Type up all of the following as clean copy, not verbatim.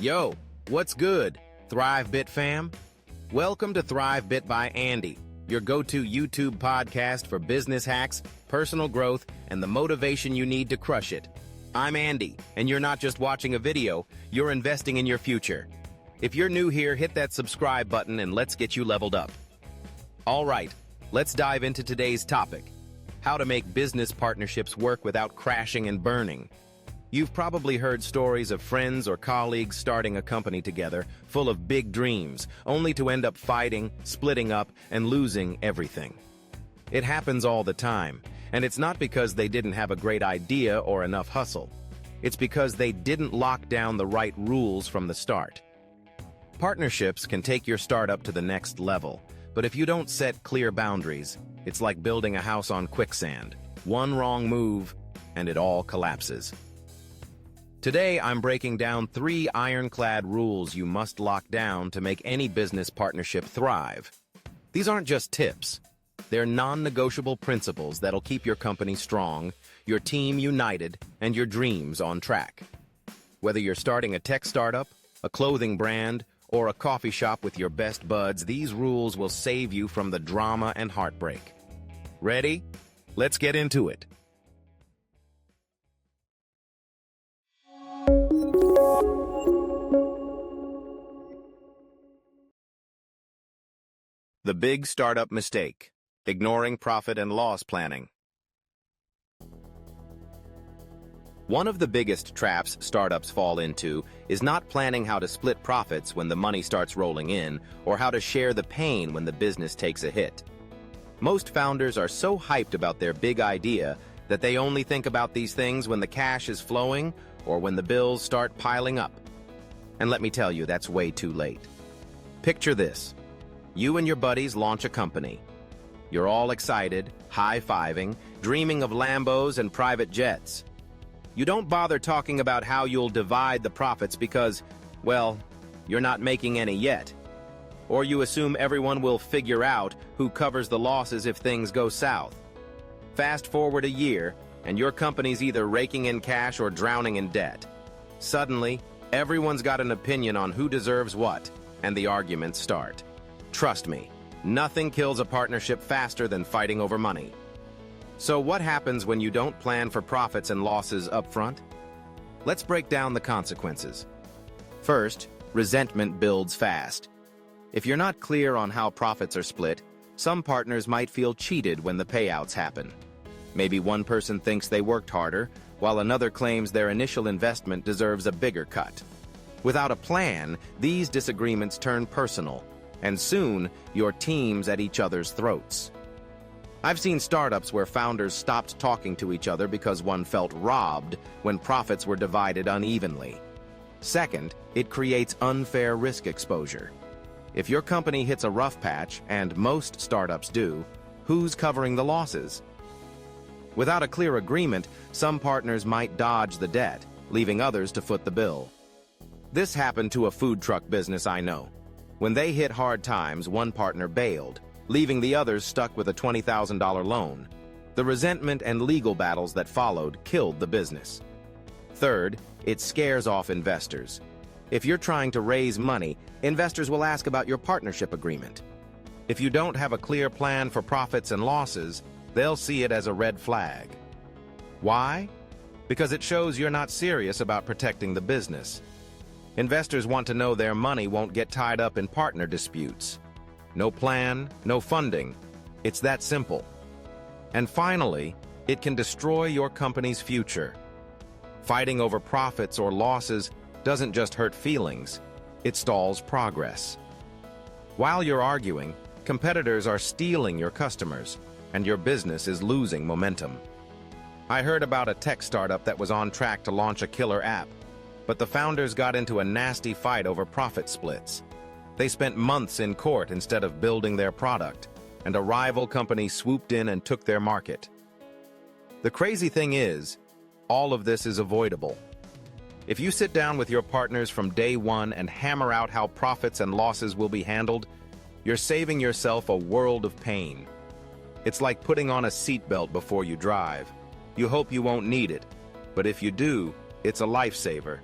Yo, what's good, ThriveBit fam? Welcome to ThriveBit by Andy, your go-to YouTube podcast for business hacks, personal growth, and the motivation you need to crush it. I'm Andy, and you're not just watching a video, you're investing in your future. If you're new here, hit that subscribe button and let's get you leveled up. All right, let's dive into today's topic: how to make business partnerships work without crashing and burning. You've probably heard stories of friends or colleagues starting a company together, full of big dreams, only to end up fighting, splitting up, and losing everything. It happens all the time, and it's not because they didn't have a great idea or enough hustle. It's because they didn't lock down the right rules from the start. Partnerships can take your startup to the next level, but if you don't set clear boundaries, it's like building a house on quicksand. One wrong move, and it all collapses. Today, I'm breaking down 3 ironclad rules you must lock down to make any business partnership thrive. These aren't just tips. They're non-negotiable principles that'll keep your company strong, your team united, and your dreams on track. Whether you're starting a tech startup, a clothing brand, or a coffee shop with your best buds, these rules will save you from the drama and heartbreak. Ready? Let's get into it. The big startup mistake: ignoring profit and loss planning. One of the biggest traps startups fall into is not planning how to split profits when the money starts rolling in, or how to share the pain when the business takes a hit. Most founders are so hyped about their big idea that they only think about these things when the cash is flowing or when the bills start piling up. And let me tell you, that's way too late. Picture this. You and your buddies launch a company. You're all excited, high-fiving, dreaming of Lambos and private jets. You don't bother talking about how you'll divide the profits because, well, you're not making any yet. Or you assume everyone will figure out who covers the losses if things go south. Fast forward a year, and your company's either raking in cash or drowning in debt. Suddenly, everyone's got an opinion on who deserves what, and the arguments start. Trust me, nothing kills a partnership faster than fighting over money. So what happens when you don't plan for profits and losses up front? Let's break down the consequences. First, resentment builds fast. If you're not clear on how profits are split, some partners might feel cheated when the payouts happen. Maybe one person thinks they worked harder, while another claims their initial investment deserves a bigger cut. Without a plan, these disagreements turn personal, and soon, your team's at each other's throats. I've seen startups where founders stopped talking to each other because one felt robbed when profits were divided unevenly. Second, it creates unfair risk exposure. If your company hits a rough patch, and most startups do, who's covering the losses? Without a clear agreement, some partners might dodge the debt, leaving others to foot the bill. This happened to a food truck business I know. When they hit hard times, one partner bailed, leaving the others stuck with a $20,000 loan. The resentment and legal battles that followed killed the business. Third, it scares off investors. If you're trying to raise money, investors will ask about your partnership agreement. If you don't have a clear plan for profits and losses, they'll see it as a red flag. Why? Because it shows you're not serious about protecting the business. Investors want to know their money won't get tied up in partner disputes. No plan, no funding. It's that simple. And finally, it can destroy your company's future. Fighting over profits or losses doesn't just hurt feelings, it stalls progress. While you're arguing, competitors are stealing your customers, and your business is losing momentum. I heard about a tech startup that was on track to launch a killer app, but the founders got into a nasty fight over profit splits. They spent months in court instead of building their product, and a rival company swooped in and took their market. The crazy thing is, all of this is avoidable. If you sit down with your partners from day one and hammer out how profits and losses will be handled, you're saving yourself a world of pain. It's like putting on a seatbelt before you drive. You hope you won't need it, but if you do, it's a lifesaver.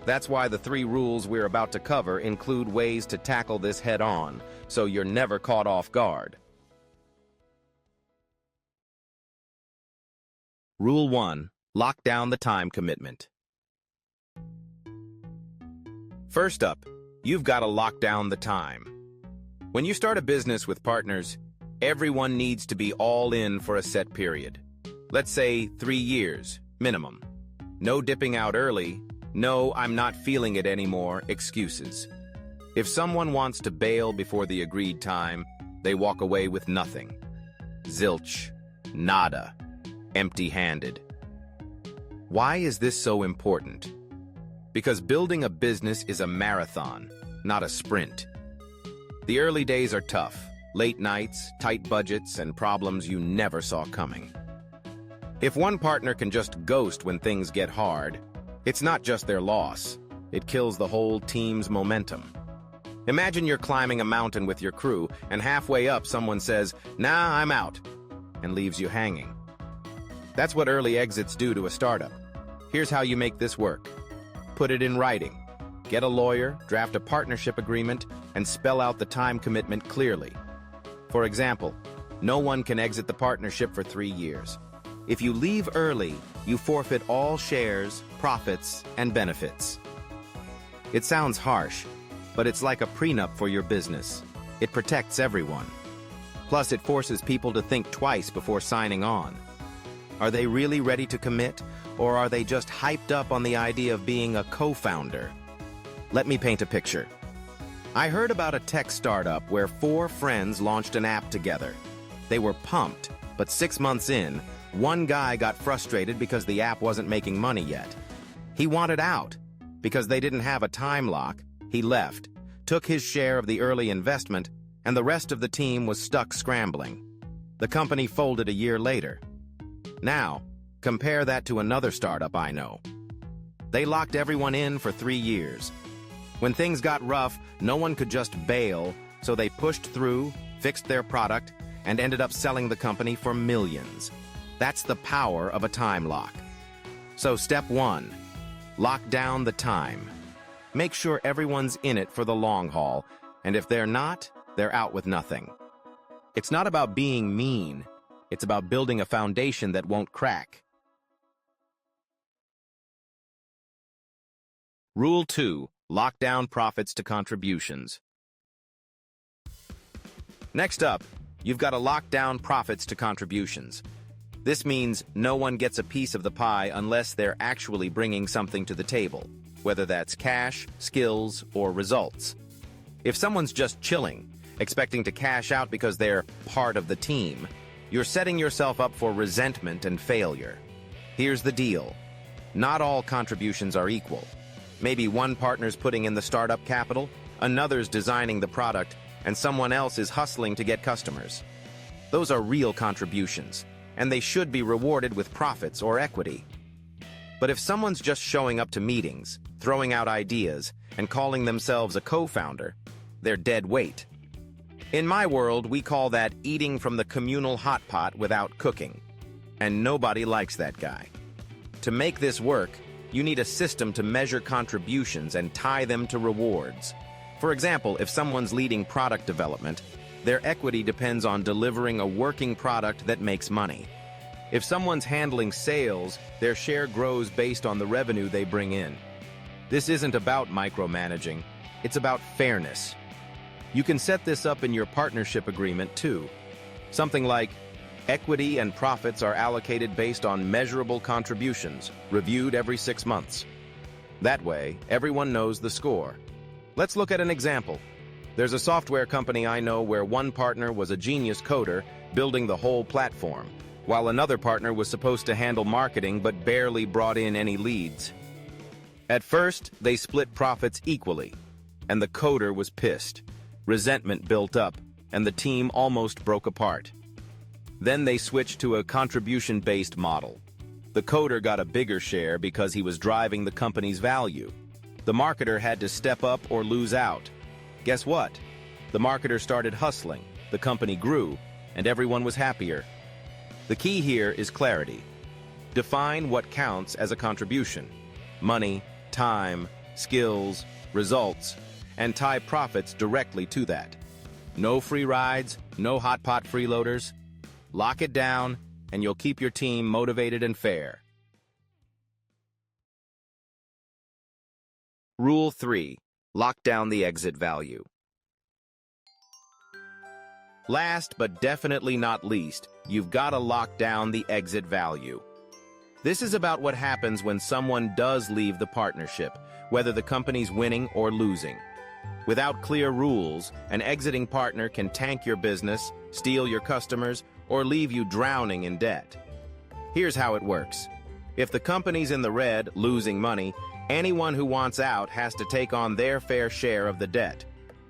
That's why the 3 rules we're about to cover include ways to tackle this head-on, so you're never caught off guard. Rule 1. Lock down the time commitment. First up, you've got to lock down the time. When you start a business with partners, everyone needs to be all in for a set period. Let's say 3 years, minimum. No dipping out early, no "I'm not feeling it anymore" excuses. If someone wants to bail before the agreed time, they walk away with nothing. Zilch. Nada. Empty-handed. Why is this so important? Because building a business is a marathon, not a sprint. The early days are tough. Late nights, tight budgets, and problems you never saw coming. If one partner can just ghost when things get hard, it's not just their loss. It kills the whole team's momentum. Imagine you're climbing a mountain with your crew, and halfway up someone says, "Nah, I'm out," and leaves you hanging. That's what early exits do to a startup. Here's how you make this work. Put it in writing. Get a lawyer, draft a partnership agreement, and spell out the time commitment clearly. For example, no one can exit the partnership for 3 years. If you leave early, you forfeit all shares, profits, and benefits. It sounds harsh, but it's like a prenup for your business. It protects everyone. Plus, it forces people to think twice before signing on. Are they really ready to commit, or are they just hyped up on the idea of being a co-founder? Let me paint a picture. I heard about a tech startup where 4 friends launched an app together. They were pumped, but 6 months in, one guy got frustrated because the app wasn't making money yet. He wanted out. Because they didn't have a time lock, he left, took his share of the early investment, and the rest of the team was stuck scrambling. The company folded a year later. Now, compare that to another startup I know. They locked everyone in for 3 years. When things got rough, no one could just bail, so they pushed through, fixed their product, and ended up selling the company for millions. That's the power of a time lock. So step 1, lock down the time. Make sure everyone's in it for the long haul, and if they're not, they're out with nothing. It's not about being mean. It's about building a foundation that won't crack. Rule 2. Lock down profits to contributions. Next up, you've got to lock down profits to contributions. This means no one gets a piece of the pie unless they're actually bringing something to the table, whether that's cash, skills, or results. If someone's just chilling, expecting to cash out because they're part of the team, you're setting yourself up for resentment and failure. Here's the deal. Not all contributions are equal. Maybe one partner's putting in the startup capital, another's designing the product, and someone else is hustling to get customers. Those are real contributions, and they should be rewarded with profits or equity. But if someone's just showing up to meetings, throwing out ideas, and calling themselves a co-founder, they're dead weight. In my world, we call that eating from the communal hot pot without cooking. And nobody likes that guy. To make this work, you need a system to measure contributions and tie them to rewards. For example, if someone's leading product development, their equity depends on delivering a working product that makes money. If someone's handling sales, their share grows based on the revenue they bring in. This isn't about micromanaging, it's about fairness. You can set this up in your partnership agreement too. Something like, equity and profits are allocated based on measurable contributions, reviewed every 6 months. That way, everyone knows the score. Let's look at an example. There's a software company I know where one partner was a genius coder, building the whole platform, while another partner was supposed to handle marketing but barely brought in any leads. At first, they split profits equally, and the coder was pissed. Resentment built up, and the team almost broke apart. Then they switched to a contribution-based model. The coder got a bigger share because he was driving the company's value. The marketer had to step up or lose out. Guess what? The marketer started hustling, the company grew, and everyone was happier. The key here is clarity. Define what counts as a contribution. Money, time, skills, results, and tie profits directly to that. No free rides, no hot pot freeloaders. Lock it down, and you'll keep your team motivated and fair. Rule 3. Lock down the exit value. Last but definitely not least, you've got to lock down the exit value. This is about what happens when someone does leave the partnership, whether the company's winning or losing. Without clear rules, an exiting partner can tank your business, steal your customers, or leave you drowning in debt. Here's how it works. If the company's in the red, losing money, anyone who wants out has to take on their fair share of the debt.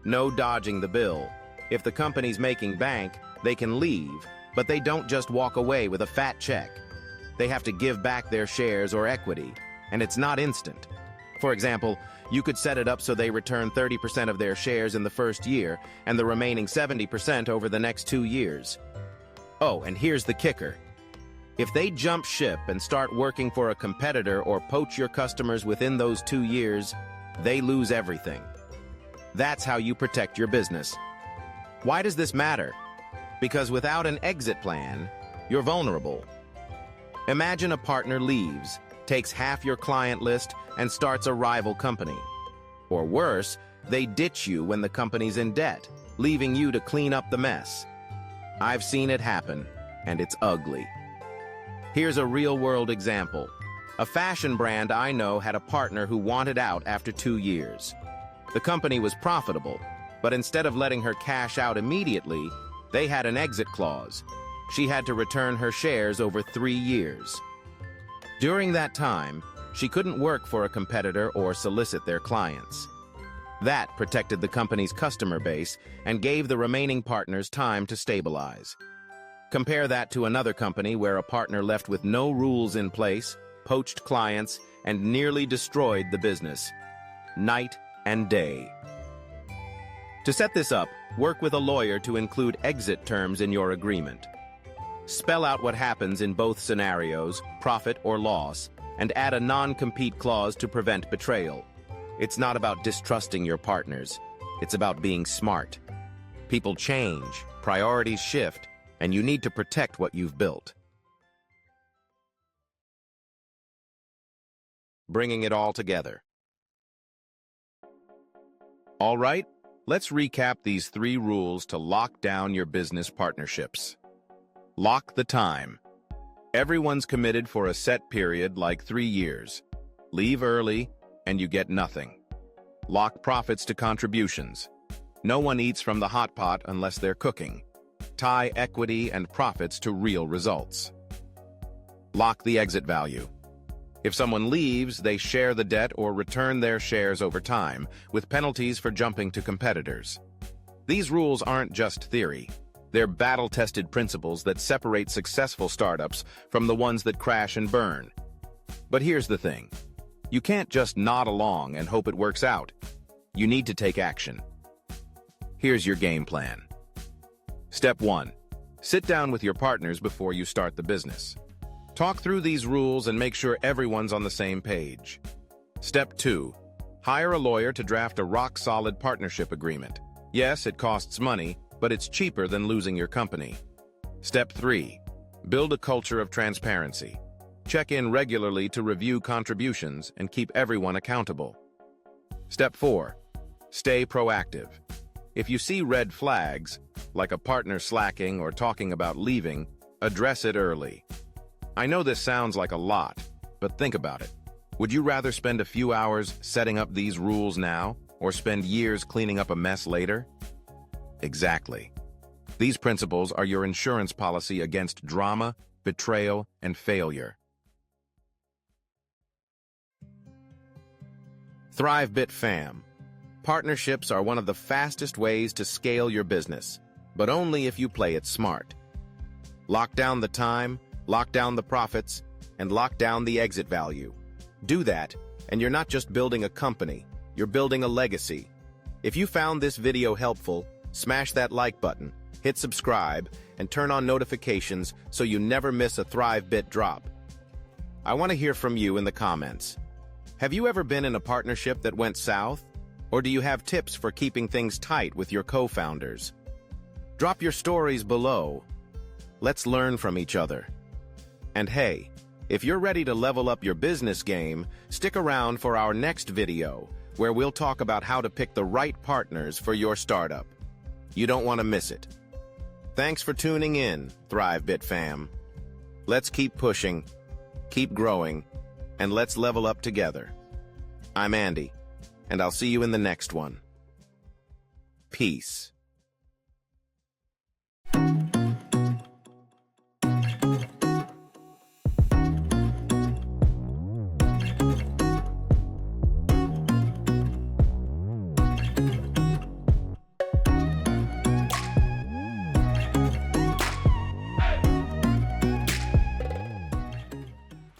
No dodging the bill. If the company's making bank, they can leave, but they don't just walk away with a fat check. They have to give back their shares or equity, and it's not instant. For example, you could set it up so they return 30% of their shares in the first year and the remaining 70% over the next 2 years. Oh, and here's the kicker. If they jump ship and start working for a competitor or poach your customers within those 2 years, they lose everything. That's how you protect your business. Why does this matter? Because without an exit plan, you're vulnerable. Imagine a partner leaves, takes half your client list, and starts a rival company. Or worse, they ditch you when the company's in debt, leaving you to clean up the mess. I've seen it happen, and it's ugly. Here's a real-world example. A fashion brand I know had a partner who wanted out after 2 years. The company was profitable, but instead of letting her cash out immediately, they had an exit clause. She had to return her shares over 3 years. During that time, she couldn't work for a competitor or solicit their clients. That protected the company's customer base and gave the remaining partners time to stabilize. Compare that to another company where a partner left with no rules in place, poached clients, and nearly destroyed the business. Night and day. To set this up, work with a lawyer to include exit terms in your agreement. Spell out what happens in both scenarios, profit or loss, and add a non-compete clause to prevent betrayal. It's not about distrusting your partners. It's about being smart. People change, priorities shift, and you need to protect what you've built. Bringing it all together. All right, let's recap these 3 rules to lock down your business partnerships. Lock the time. Everyone's committed for a set period like 3 years. Leave early, and you get nothing. Lock profits to contributions. No one eats from the hot pot unless they're cooking. Tie equity and profits to real results. Lock the exit value. If someone leaves, they share the debt or return their shares over time, with penalties for jumping to competitors. These rules aren't just theory. They're battle-tested principles that separate successful startups from the ones that crash and burn. But here's the thing. You can't just nod along and hope it works out. You need to take action. Here's your game plan. Step 1. Sit down with your partners before you start the business. Talk through these rules and make sure everyone's on the same page. Step 2. Hire a lawyer to draft a rock-solid partnership agreement. Yes, it costs money, but it's cheaper than losing your company. Step 3. Build a culture of transparency. Check in regularly to review contributions and keep everyone accountable. Step 4. Stay proactive. If you see red flags, like a partner slacking or talking about leaving, address it early. I know this sounds like a lot, but think about it. Would you rather spend a few hours setting up these rules now, or spend years cleaning up a mess later? Exactly. These principles are your insurance policy against drama, betrayal, and failure. ThriveBit fam. Partnerships are one of the fastest ways to scale your business, but only if you play it smart. Lock down the time, lock down the profits, and lock down the exit value. Do that, and you're not just building a company, you're building a legacy. If you found this video helpful, smash that like button, hit subscribe, and turn on notifications so you never miss a ThriveBit drop. I want to hear from you in the comments. Have you ever been in a partnership that went south? Or do you have tips for keeping things tight with your co-founders? Drop your stories below. Let's learn from each other. And hey, if you're ready to level up your business game, stick around for our next video, where we'll talk about how to pick the right partners for your startup. You don't want to miss it. Thanks for tuning in, ThriveBit fam. Let's keep pushing, keep growing, and let's level up together. I'm Andy, and I'll see you in the next one. Peace.